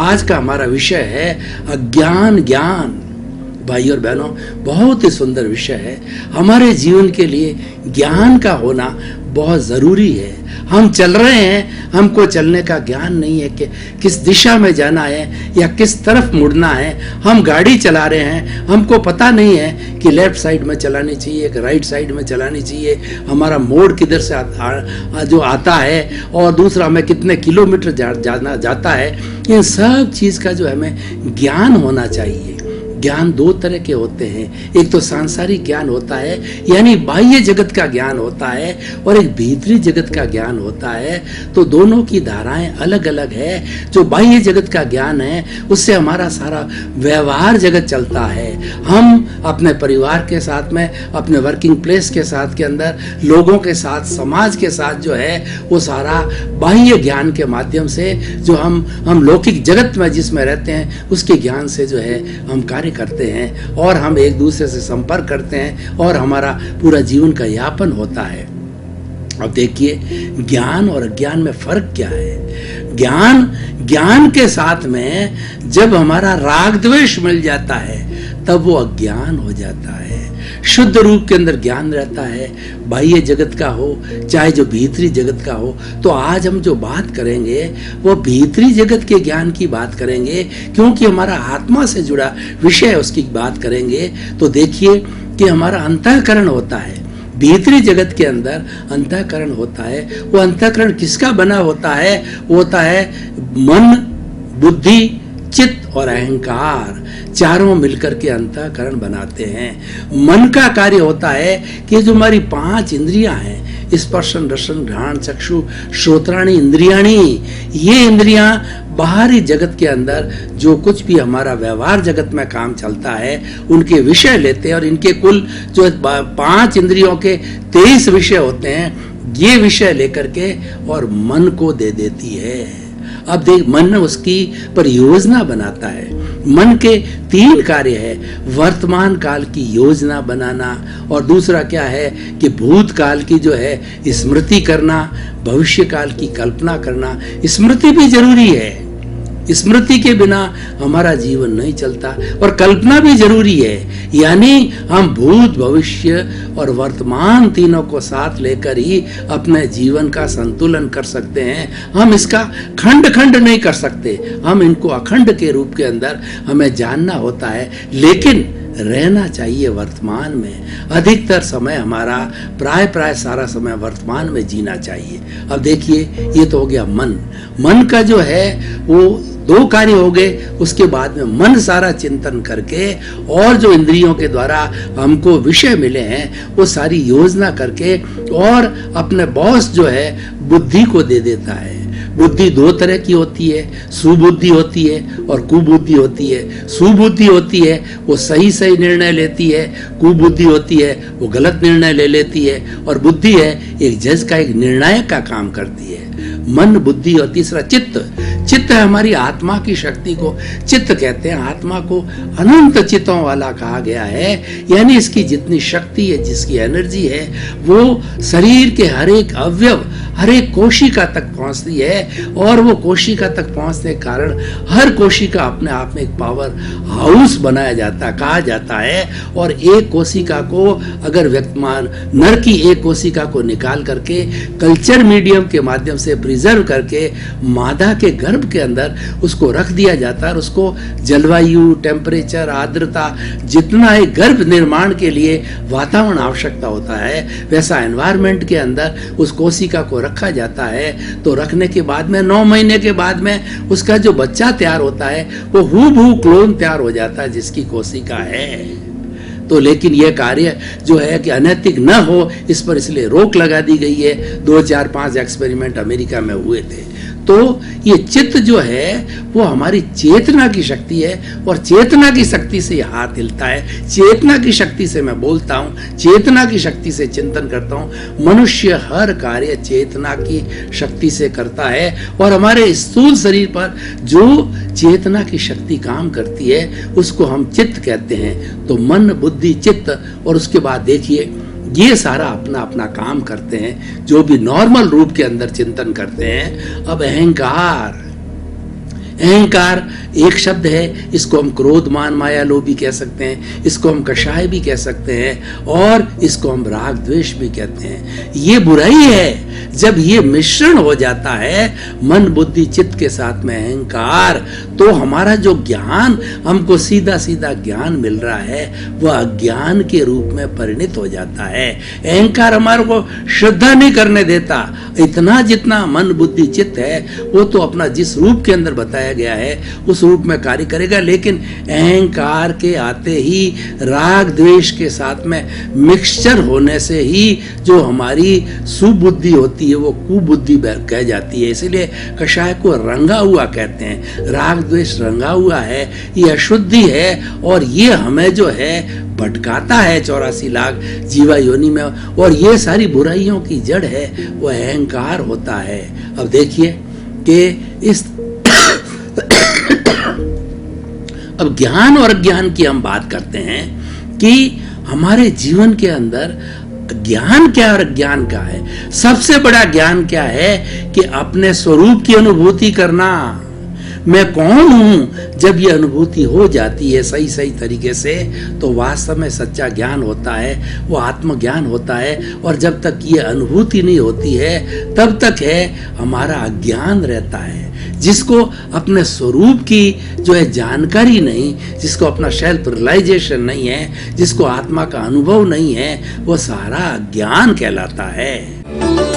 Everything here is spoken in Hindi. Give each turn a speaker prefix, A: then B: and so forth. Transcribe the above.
A: आज का हमारा विषय है अज्ञान ज्ञान। भाई और बहनों, बहुत ही सुंदर विषय है। हमारे जीवन के लिए ज्ञान का होना बहुत ज़रूरी है। हम चल रहे हैं, हमको चलने का ज्ञान नहीं है कि किस दिशा में जाना है या किस तरफ मुड़ना है। हम गाड़ी चला रहे हैं, हमको पता नहीं है कि लेफ्ट साइड में चलानी चाहिए कि राइट साइड में चलानी चाहिए, हमारा मोड़ किधर से जो आता है और दूसरा हमें कितने किलोमीटर जाना जाता है। इन सब चीज़ का जो हमें ज्ञान होना चाहिए। ज्ञान दो तरह के होते हैं, एक तो सांसारिक ज्ञान होता है यानी बाह्य जगत का ज्ञान होता है, और एक भीतरी जगत का ज्ञान होता है। तो दोनों की धाराएं अलग अलग है। जो बाह्य जगत का ज्ञान है उससे हमारा सारा व्यवहार जगत चलता है। हम अपने परिवार के साथ में, अपने वर्किंग प्लेस के साथ के अंदर, लोगों के साथ, समाज के साथ जो है वो सारा बाह्य ज्ञान के माध्यम से, जो हम लौकिक जगत में जिसमें रहते हैं उसके ज्ञान से जो है हम कार्य करते हैं और हम एक दूसरे से संपर्क करते हैं और हमारा पूरा जीवन का यापन होता है। अब देखिए, ज्ञान और अज्ञान में फर्क क्या है। ज्ञान के साथ में जब हमारा राग द्वेष मिल जाता है तब वो अज्ञान हो जाता है। शुद्ध रूप के अंदर ज्ञान रहता है, बाह्य जगत का हो चाहे जो भीतरी जगत का हो। तो आज हम जो बात करेंगे वो भीतरी जगत के ज्ञान की बात करेंगे, क्योंकि हमारा आत्मा से जुड़ा विषय है, उसकी बात करेंगे। तो देखिए कि हमारा अंतःकरण होता है, भीतरी जगत के अंदर अंतःकरण होता है। वो अंतःकरण किसका बना होता है? वो होता है मन, बुद्धि, चित्त और अहंकार, चारों मिलकर के अंतःकरण बनाते हैं। मन का कार्य होता है कि जो हमारी 5 इंद्रियां हैं, स्पर्शन, रसन, घ्राण, चक्षु, श्रोत्राणि इंद्रियाणी, ये इंद्रियां बाहरी जगत के अंदर जो कुछ भी हमारा व्यवहार जगत में काम चलता है उनके विषय लेते हैं, और इनके कुल जो 5 इंद्रियों के 23 विषय होते हैं, ये विषय लेकर के और मन को दे देती है। अब देख, मन उसकी पर योजना बनाता है। मन के 3 कार्य है, वर्तमान काल की योजना बनाना, और दूसरा क्या है कि भूतकाल की जो है स्मृति करना, भविष्य काल की कल्पना करना। स्मृति भी जरूरी है, स्मृति के बिना हमारा जीवन नहीं चलता, और कल्पना भी जरूरी है। यानी हम भूत, भविष्य और वर्तमान तीनों को साथ लेकर ही अपने जीवन का संतुलन कर सकते हैं। हम इसका खंड खंड नहीं कर सकते, हम इनको अखंड के रूप के अंदर हमें जानना होता है। लेकिन रहना चाहिए वर्तमान में। अधिकतर समय हमारा प्राय सारा समय वर्तमान में जीना चाहिए। अब देखिए, ये तो हो गया मन। मन का जो है वो 2 कार्य हो गए। उसके बाद में मन सारा चिंतन करके और जो इंद्रियों के द्वारा हमको विषय मिले हैं वो सारी योजना करके और अपने बॉस जो है बुद्धि को दे देता है। बुद्धि 2 तरह की होती है, सुबुद्धि होती है और कुबुद्धि होती है। सुबुद्धि होती है वो सही निर्णय लेती है, कुबुद्धि होती है वो गलत निर्णय ले लेती है, और बुद्धि है एक जज का, एक निर्णायक का काम करती है। मन, बुद्धि और तीसरा चित्त। चित्त है हमारी आत्मा की शक्ति को चित्त कहते हैं। आत्मा को अनंत चित्तों वाला कहा गया है, यानी इसकी जितनी शक्ति है, जिसकी एनर्जी है, वो शरीर के हर एक अवयव, हर एक कोशिका तक पहुंचती है, और वो कोशिका तक पहुंचने के कारण हर कोशिका अपने आप में एक पावर हाउस बनाया जाता, कहा जाता है। और एक कोशिका को अगर व्यक्तमान नर की एक कोशिका को निकाल करके कल्चर मीडियम के माध्यम से प्रिजर्व करके मादा के गर्भ के अंदर उसको रख दिया जाता है, और उसको जलवायु, टेम्परेचर, आर्द्रता, जितना एक गर्भ निर्माण के लिए वातावरण आवश्यकता होता है वैसा एनवायरनमेंट के अंदर उस कोशिका को रखा जाता है। तो रखने के बाद में 9 महीने के बाद में उसका जो बच्चा तैयार होता है वो हूबहू क्लोन तैयार हो जाता है जिसकी कोशिका है। तो लेकिन यह कार्य जो है कि अनैतिक न हो, इस पर इसलिए रोक लगा दी गई है। 2004-5 एक्सपेरिमेंट अमेरिका में हुए थे। तो ये चित्त जो है वो हमारी चेतना की शक्ति है, और चेतना की शक्ति से ये हाथ हिलता है, चेतना की शक्ति से मैं बोलता हूँ, चेतना की शक्ति से चिंतन करता हूँ। मनुष्य हर कार्य चेतना की शक्ति से करता है, और हमारे स्थूल शरीर पर जो चेतना की शक्ति काम करती है उसको हम चित्त कहते हैं। तो मन, बुद्धि, चित्त, और उसके बाद देखिए ये सारा अपना अपना काम करते हैं, जो भी नॉर्मल रूप के अंदर चिंतन करते हैं। अब अहंकार, अहंकार एक शब्द है, इसको हम क्रोध मान माया लोभ भी कह सकते हैं, इसको हम कषाय भी कह सकते हैं और इसको हम राग द्वेष भी कहते हैं। ये बुराई है। जब ये मिश्रण हो जाता है मन बुद्धि चित्त के साथ में अहंकार, तो हमारा जो ज्ञान हमको सीधा सीधा ज्ञान मिल रहा है वह अज्ञान के रूप में परिणित हो जाता है। अहंकार हमारे को श्रद्धा नहीं करने देता। इतना जितना मन बुद्धि चित्त है वो तो अपना जिस रूप के अंदर बताया गया है उस रूप में कार्य करेगा, लेकिन अहंकार के आते ही राग द्वेष के साथ में मिक्सचर होने से ही जो हमारी सुबुद्धि होती है वो कुबुद्धि कह जाती है। इसीलिए कषाय को रंगा हुआ कहते हैं। राग द्वेष रंगा हुआ है, ये अशुद्धि है और ये हमें जो है भटकाता है 84 लाख जीवा योनि में, और ये सारी बुराइयों की जड़ है वो अहंकार होता है। अब देखिए कि इस अब ज्ञान और अज्ञान की हम बात करते हैं कि हमारे जीवन के अंदर ज्ञान क्या और अज्ञान क्या है। सबसे बड़ा ज्ञान क्या है कि अपने स्वरूप की अनुभूति करना, मैं कौन हूं। जब ये अनुभूति हो जाती है सही सही तरीके से तो वास्तव में सच्चा ज्ञान होता है, वो आत्मज्ञान होता है। और जब तक ये अनुभूति नहीं होती है तब तक है हमारा अज्ञान रहता है। जिसको अपने स्वरूप की जो है जानकारी नहीं, जिसको अपना सेल्फ रियलाइजेशन नहीं है, जिसको आत्मा का अनुभव नहीं है, वो सारा अज्ञान कहलाता है।